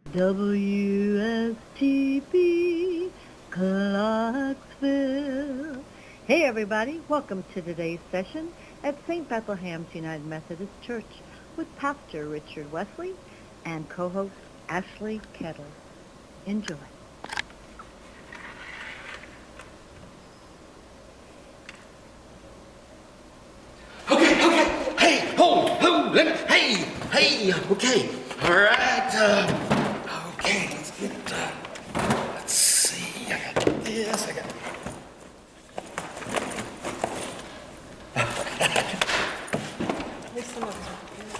WSTP Clarksville. Hey everybody, welcome to today's session at St. Bethlehem's United Methodist Church with Pastor Richard Wesley and co-host Ashley Kettle. Enjoy. Okay, hey, hold, hey, okay, all right, okay, let's see, I got this,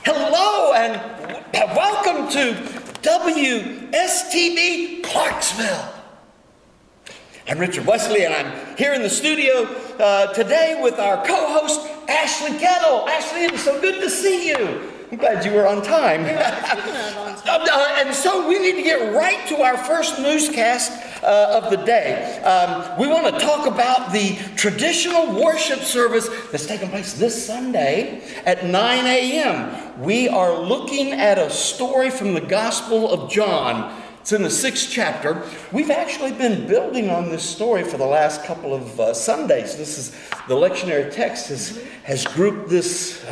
Hello and welcome to WSTB Clarksville. I'm Richard Wesley, and I'm here in the studio today with our co-host, Ashley Kettle. Ashley, it's so good to see you. I'm glad you were on time. And so we need to get right to our first newscast of the day. We want to talk about the traditional worship service that's taking place this Sunday at 9 a.m. We are looking at a story from the Gospel of John. It's in the 6th chapter. We've actually been building on this story for the last couple of Sundays. This is the lectionary text has grouped this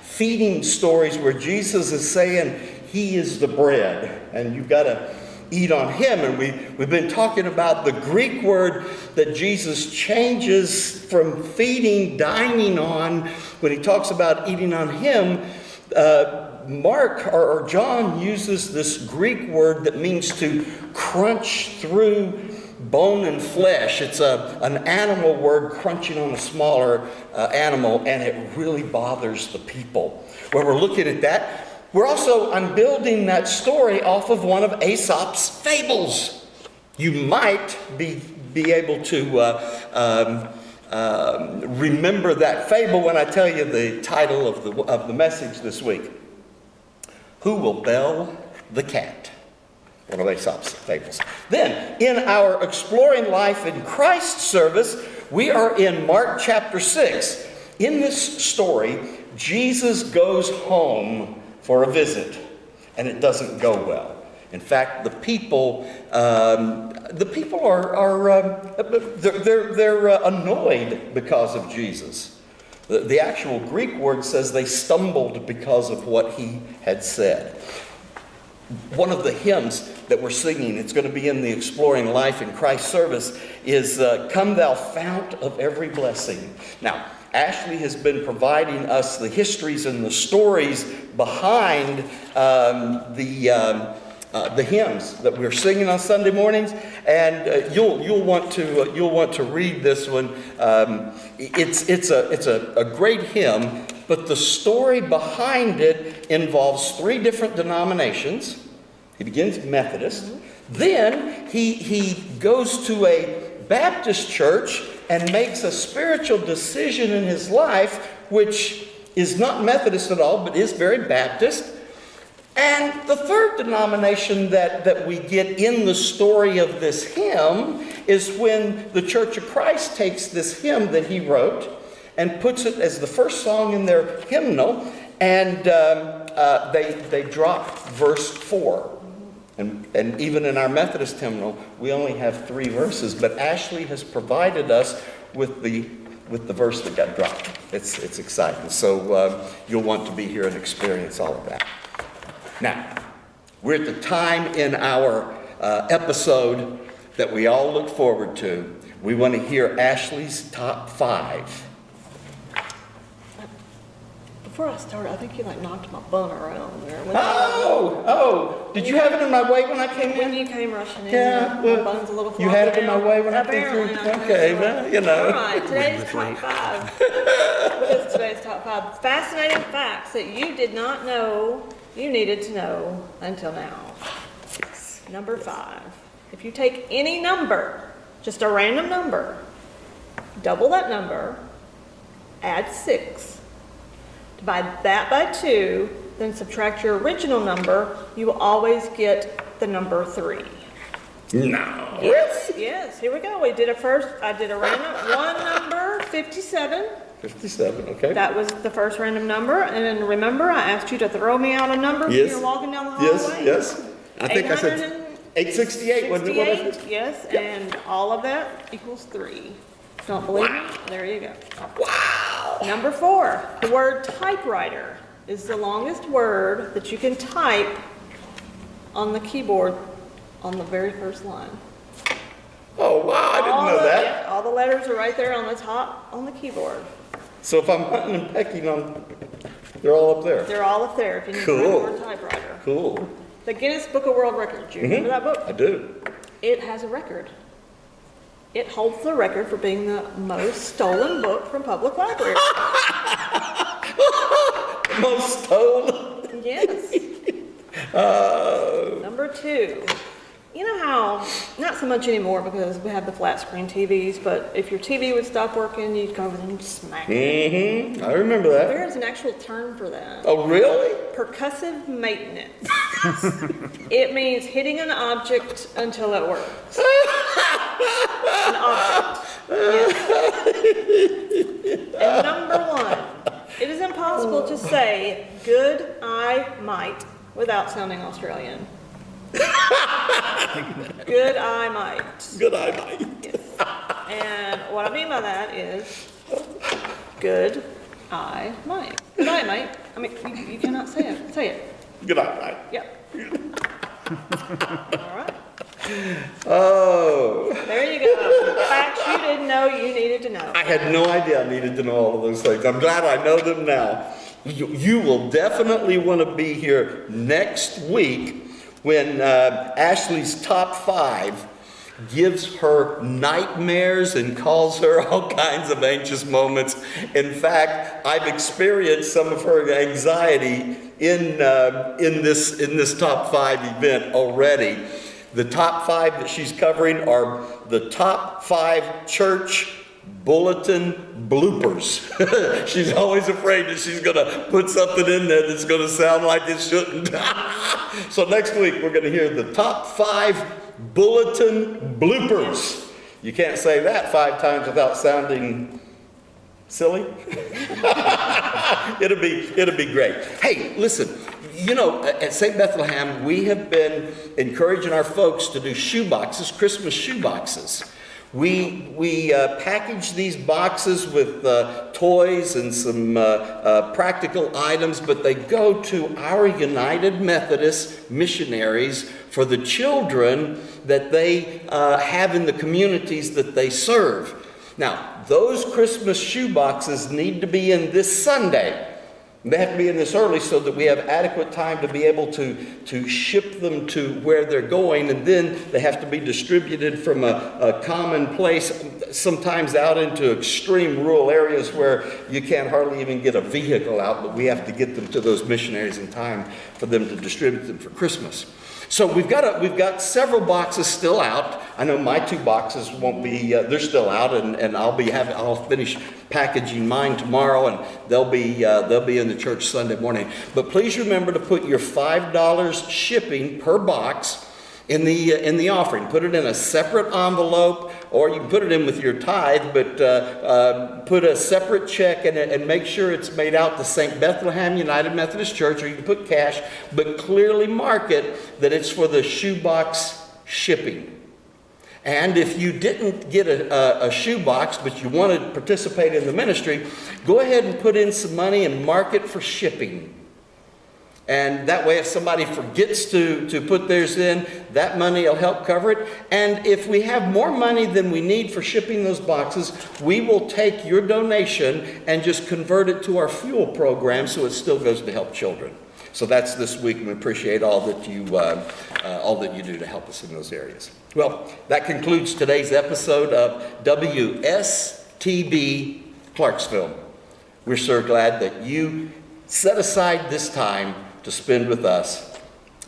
feeding stories where Jesus is saying he is the bread and you've got to eat on him. And we've been talking about the Greek word that Jesus changes from feeding, dining on, when he talks about eating on him. Mark or John uses this Greek word that means to crunch through bone and flesh. It's an animal word crunching on a smaller animal, and it really bothers the people. When we're looking at that, I'm building that story off of one of Aesop's fables. You might be able to remember that fable when I tell you the title of the message this week. Who will bell the cat? One of Aesop's fables. Then, in our Exploring Life in Christ service, we are in Mark chapter 6. In this story, Jesus goes home for a visit, and it doesn't go well. In fact, the people are annoyed because of Jesus. The actual Greek word says they stumbled because of what he had said. One of the hymns that we're singing, it's going to be in the Exploring Life in Christ service, is Come Thou Fount of Every Blessing. Now, Ashley has been providing us the histories and the stories behind the hymns that we're singing on Sunday mornings, and you'll want to read this one. It's a great hymn, but the story behind it involves 3 different denominations. He begins Methodist, then he goes to a Baptist church and makes a spiritual decision in his life, which is not Methodist at all, but is very Baptist. And the third denomination that we get in the story of this hymn is when the Church of Christ takes this hymn that he wrote and puts it as the first song in their hymnal, and they drop verse 4. And even in our Methodist hymnal, we only have 3 verses, but Ashley has provided us with the verse that got dropped. It's exciting. So you'll want to be here and experience all of that. Now, we're at the time in our episode that we all look forward to. We want to hear Ashley's top 5. Before I started, I think you knocked my bun around there. Did you have it in my way when I came in? When you came rushing in, Yeah, my bun's a little you had it in my way when I came Apparently, through? I think Okay, so. well, you know. All right, today's top 5. What is today's top 5? Fascinating facts that you did not know you needed to know until now. Number 5. If you take any number, just a random number, double that number, add 6. Divide that by 2, then subtract your original number, you will always get the number 3. No. Yes, here we go. I did a random one number, 57. 57, okay. That was the first random number. And then remember, I asked you to throw me out a number when Yes. you're walking down the hallway? Yes. I think I said 868, wasn't it? What was it? 68, yes, and all of that equals 3. Don't believe me? There you go. Wow. Number 4, the word typewriter is the longest word that you can type on the keyboard on the very first line. Oh, wow, I didn't know that. Yeah, all the letters are right there on the top on the keyboard. So if I'm hunting and pecking on, they're all up there. They're all up there if you need to Cool. find the word typewriter. Cool. The Guinness Book of World Records. Do you remember that book? I do. It has a record. It holds the record for being the most stolen book from public libraries. Most stolen. Yes. Number 2. You know how, not so much anymore because we have the flat screen TVs, but if your TV would stop working, you'd go over there and smack it. Mm-hmm. I remember that. There is an actual term for that. Oh, really? Percussive maintenance. It means hitting an object until it works. An object. Yes. And number 1, it is impossible to say good I might without sounding Australian. Good I might. Good eye, Mike. Yes. And what I mean by that is good I might. Good I might. I mean, you cannot say it. Say it. Good eye, Mike. Yep. All right. Oh. There you go. Facts you didn't know you needed to know. I had no idea I needed to know all of those things. I'm glad I know them now. You will definitely want to be here next week when Ashley's top 5 gives her nightmares and calls her all kinds of anxious moments. In fact, I've experienced some of her anxiety in this top 5 event already. The top 5 that she's covering are the top 5 church bulletin bloopers. She's always afraid that she's going to put something in there that's going to sound like it shouldn't. So next week we're going to hear the top 5 bulletin bloopers. You can't say that 5 times without sounding silly. It'll be great. Hey, listen. You know, at St. Bethlehem, we have been encouraging our folks to do shoe boxes, Christmas shoe boxes. We package these boxes with toys and some practical items, but they go to our United Methodist missionaries for the children that they have in the communities that they serve. Now, those Christmas shoe boxes need to be in this Sunday. They have to be in this early so that we have adequate time to be able to ship them to where they're going, and then they have to be distributed from a common place, sometimes out into extreme rural areas where you can't hardly even get a vehicle out, but we have to get them to those missionaries in time for them to distribute them for Christmas. So we've got several boxes still out. I know my 2 boxes won't be, they're still out, and I'll finish packaging mine tomorrow, and they'll be in the church Sunday morning. But please remember to put your $5 shipping per box in the offering. Put it in a separate envelope, or you can put it in with your tithe, but put a separate check in it and make sure it's made out to St. Bethlehem United Methodist Church, or you can put cash, but clearly mark it that it's for the shoebox shipping. And if you didn't get a shoebox, but you want to participate in the ministry, go ahead and put in some money and mark it for shipping. And that way, if somebody forgets to put theirs in, that money will help cover it. And if we have more money than we need for shipping those boxes, we will take your donation and just convert it to our fuel program so it still goes to help children. So that's this week, and we appreciate all that you do to help us in those areas. Well, that concludes today's episode of WSTB Clarksville. We're so glad that you set aside this time to spend with us.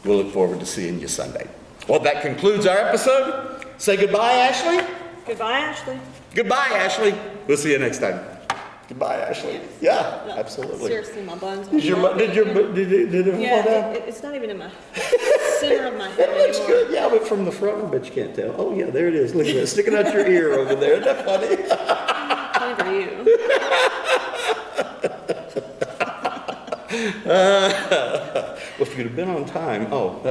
We'll look forward to seeing you Sunday. Well, that concludes our episode. Say goodbye, Ashley. Goodbye, Ashley. Goodbye, Ashley. We'll see you next time. Goodbye, Ashley. Yeah, No, absolutely. Seriously, my buns. Did it fall down? It's not even in my center of my head That looks anymore. good. Yeah, but from the front, I bet you can't tell. Oh, yeah, there it is. Look at that. Sticking out your ear over there. Isn't that funny? Funny for you. Well, if you'd have been on time. Oh, that